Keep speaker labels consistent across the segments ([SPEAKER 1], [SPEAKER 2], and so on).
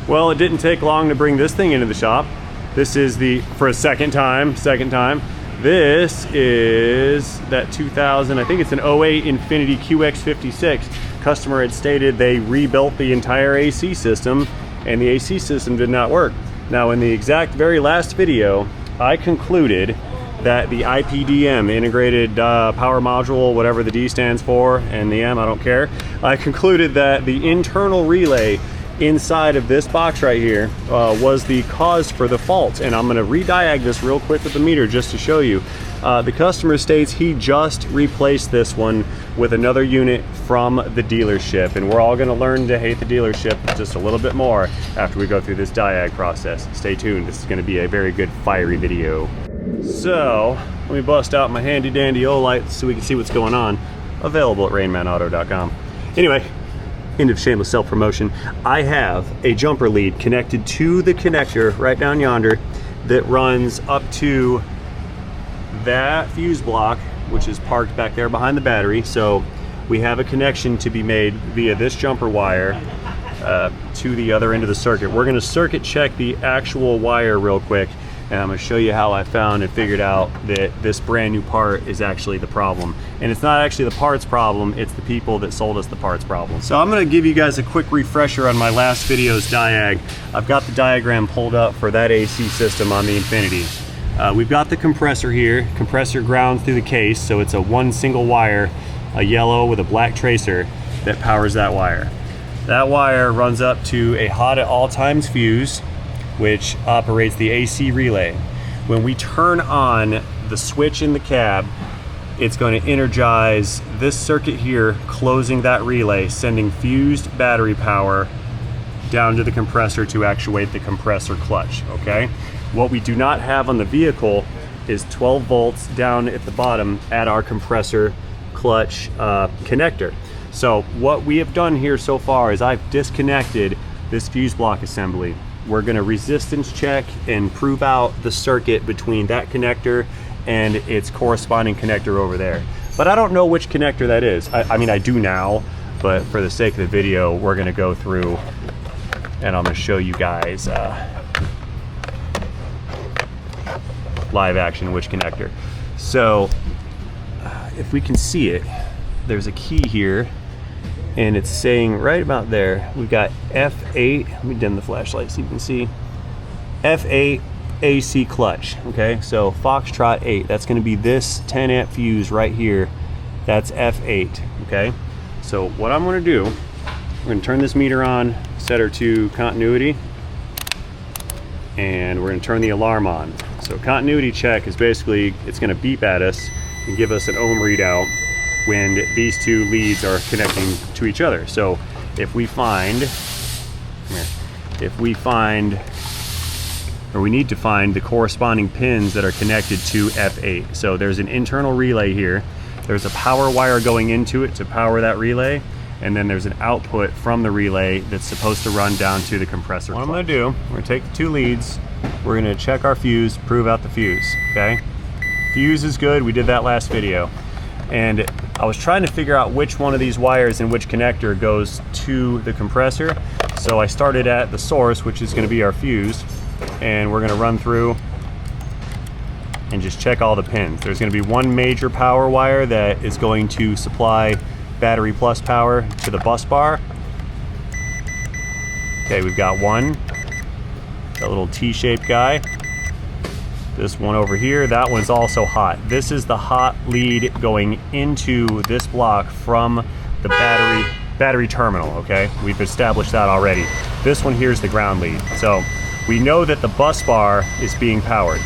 [SPEAKER 1] Well, it didn't take long to bring this thing into the shop. This is for a second time. This is that 2000, I think it's an 08 Infiniti QX56. Customer had stated they rebuilt the entire AC system and the AC system did not work. Now in the exact very last video, I concluded that the IPDM, integrated power module, whatever the D stands for, and the M, I don't care. I concluded that the internal relay inside of this box right here was the cause for the fault. And I'm gonna re-diag this real quick with the meter just to show you. The customer states he just replaced this one with another unit from the dealership, and we're all gonna learn to hate the dealership just a little bit more after we go through this diag process. Stay tuned, this is gonna be a very good fiery video. So, let me bust out my handy dandy Olight so we can see what's going on. Available at rainmanauto.com. Anyway, end of shameless self-promotion. I have a jumper lead connected to the connector right down yonder that runs up to that fuse block, which is parked back there behind the battery. So we have a connection to be made via this jumper wire to the other end of the circuit. We're going to circuit check the actual wire real quick, and I'm going to show you how I found and figured out that this brand new part is actually the problem. And it's not actually the parts problem, it's the people that sold us the parts problem. So I'm going to give you guys a quick refresher on my last video's diag. I've got the diagram pulled up for that AC system on the Infiniti. We've got the compressor here. Compressor grounds through the case, so it's a one single wire, a yellow with a black tracer that powers that wire. That wire runs up to a hot at all times fuse, which operates the AC relay. When we turn on the switch in the cab, it's going to energize this circuit here, closing that relay, sending fused battery power down to the compressor to actuate the compressor clutch, okay? What we do not have on the vehicle is 12 volts down at the bottom at our compressor clutch connector. So what we have done here so far is I've disconnected this fuse block assembly. We're gonna resistance check and prove out the circuit between that connector and its corresponding connector over there. But I don't know which connector that is. I mean, I do now, but for the sake of the video, we're gonna go through and I'm gonna show you guys live action which connector. So if we can see it, there's a key here and it's saying right about there, we've got F8, let me dim the flashlight so you can see, F8 AC clutch, okay? So Foxtrot 8, that's gonna be this 10 amp fuse right here, that's F8, okay? So what I'm gonna do, we're gonna turn this meter on, set her to continuity, and we're gonna turn the alarm on. So continuity check is basically, it's gonna beep at us and give us an ohm readout when these two leads are connecting to each other. So if we need to find the corresponding pins that are connected to F8. So there's an internal relay here. There's a power wire going into it to power that relay. And then there's an output from the relay that's supposed to run down to the compressor. What I'm gonna do, we're gonna take the two leads, we're gonna check our fuse, prove out the fuse, okay? Fuse is good, we did that last video. And I was trying to figure out which one of these wires and which connector goes to the compressor. So I started at the source, which is gonna be our fuse, and we're gonna run through and just check all the pins. There's gonna be one major power wire that is going to supply battery plus power to the bus bar. Okay, we've got one, that little T-shaped guy. This one over here, that one's also hot. This is the hot lead going into this block from the battery terminal, okay? We've established that already. This one here is the ground lead. So we know that the bus bar is being powered.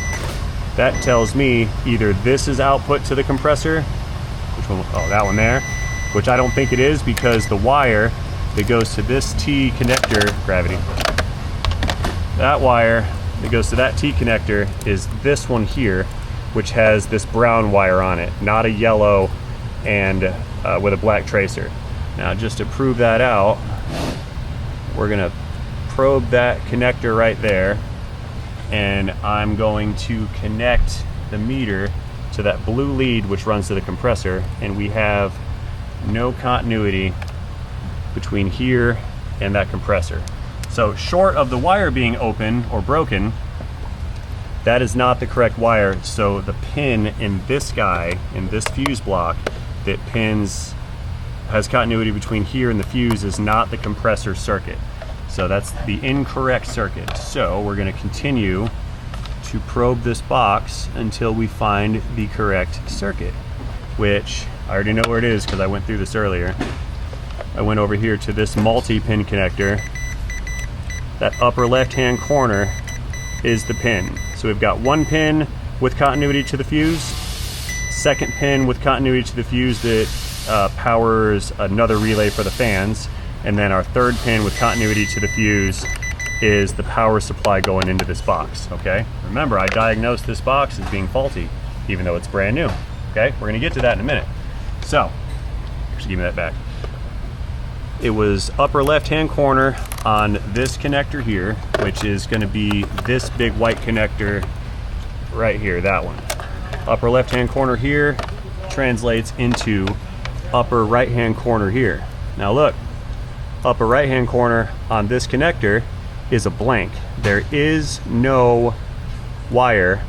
[SPEAKER 1] That tells me either this is output to the compressor, which one? Oh, that one there, which I don't think it is because the wire that goes to this T connector, gravity, that wire that goes to that T connector is this one here, which has this brown wire on it, not a yellow and with a black tracer. Now just to prove that out, we're gonna probe that connector right there, and I'm going to connect the meter to that blue lead which runs to the compressor, and we have no continuity between here and that compressor. So short of the wire being open or broken, that is not the correct wire. So the pin in this guy, in this fuse block, that has continuity between here and the fuse, is not the compressor circuit. So that's the incorrect circuit. So we're going to continue to probe this box until we find the correct circuit, which I already know where it is because I went through this earlier. I went over here to this multi-pin connector. That upper left-hand corner is the pin. So we've got one pin with continuity to the fuse, second pin with continuity to the fuse that powers another relay for the fans, and then our third pin with continuity to the fuse is the power supply going into this box, okay? Remember, I diagnosed this box as being faulty, even though it's brand new, okay? We're gonna get to that in a minute. So, just give me that back. It was upper left-hand corner on this connector here, which is gonna be this big white connector right here, that one. Upper left-hand corner here translates into upper right-hand corner here. Now look, upper right-hand corner on this connector is a blank. There is no wire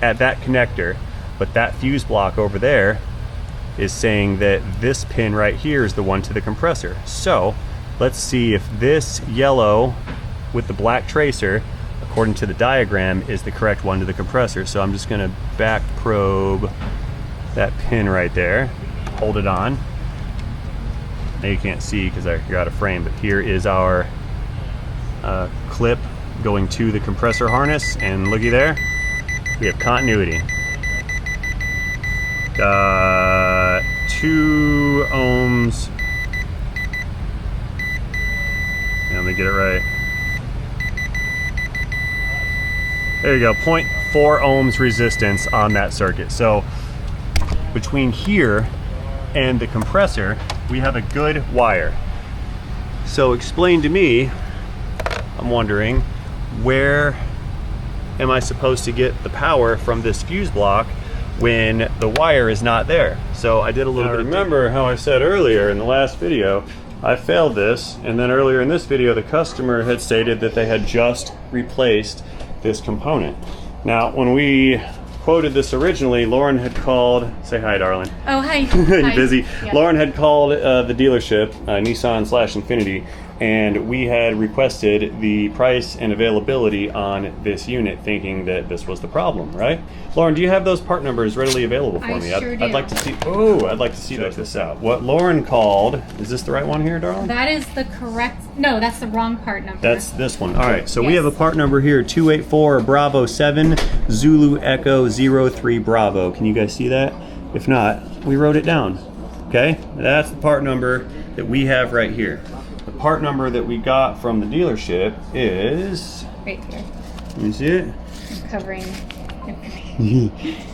[SPEAKER 1] at that connector, but that fuse block over there is saying that this pin right here is the one to the compressor. So let's see if this yellow with the black tracer, according to the diagram, is the correct one to the compressor. So I'm just gonna back probe that pin right there, hold it on. Now you can't see because you're out of frame, but here is our clip going to the compressor harness, and looky there, we have continuity. Got 2 ohms. And let me get it right. There you go, 0.4 ohms resistance on that circuit. So between here and the compressor, we have a good wire. So explain to me, I'm wondering, where am I supposed to get the power from this fuse block when the wire is not there? So I did a little bit. Remember how I said earlier in the last video, I failed this, and then earlier in this video, the customer had stated that they had just replaced this component. Now, when we quoted this originally, Lauren had called, say hi, darling.
[SPEAKER 2] Oh, hi.
[SPEAKER 1] You busy?
[SPEAKER 2] Yeah.
[SPEAKER 1] Lauren had called the dealership, Nissan/Infiniti, and we had requested the price and availability on this unit, thinking that this was the problem, right? Lauren, do you have those part numbers readily available for me?
[SPEAKER 2] Sure do.
[SPEAKER 1] I'd like to see. Oh, I'd like to see this out. What Lauren called, is this the right one here, darling?
[SPEAKER 2] That is the correct. No, that's the wrong part number.
[SPEAKER 1] That's this one. All right, so we
[SPEAKER 2] Yes.
[SPEAKER 1] have a part number here, 284 Bravo 7 Zulu Echo 03 Bravo. Can you guys see that? If not, we wrote it down. Okay, that's the part number that we have right here. The part number that we got from the dealership is,
[SPEAKER 2] right here.
[SPEAKER 1] let me see it,
[SPEAKER 2] I'm covering.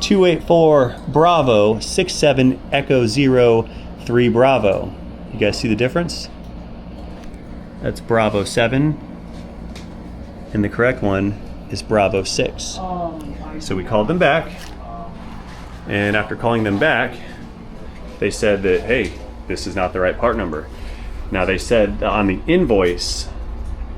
[SPEAKER 1] 284 Bravo 67 Echo 03 Bravo. You guys see the difference? That's Bravo 7, and the correct one is Bravo 6. So we called them back, and after calling them back, they said that, hey, this is not the right part number. Now they said on the invoice,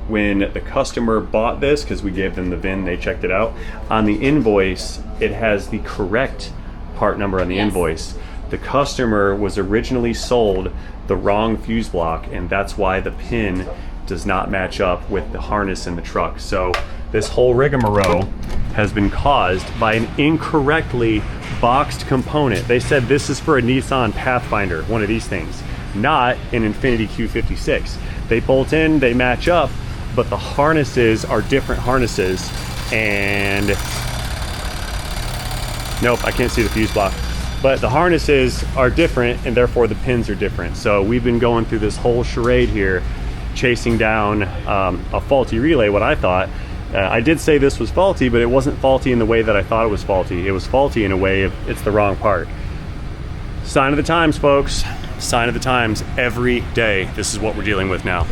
[SPEAKER 1] when the customer bought this, because we gave them the VIN, they checked it out, on the invoice, it has the correct part number on the
[SPEAKER 2] Yes.
[SPEAKER 1] invoice. The customer was originally sold the wrong fuse block, and that's why the pin does not match up with the harness in the truck. So this whole rigmarole has been caused by an incorrectly boxed component. They said this is for a Nissan Pathfinder, one of these things, not an Infiniti Q56. They bolt in, they match up, but the harnesses are different harnesses, and nope, I can't see the fuse block. But the harnesses are different, and therefore the pins are different. So we've been going through this whole charade here, chasing down a faulty relay, what I thought. I did say this was faulty, but it wasn't faulty in the way that I thought it was faulty. It was faulty in a way of it's the wrong part. Sign of the times, folks. Sign of the times every day. This is what we're dealing with now.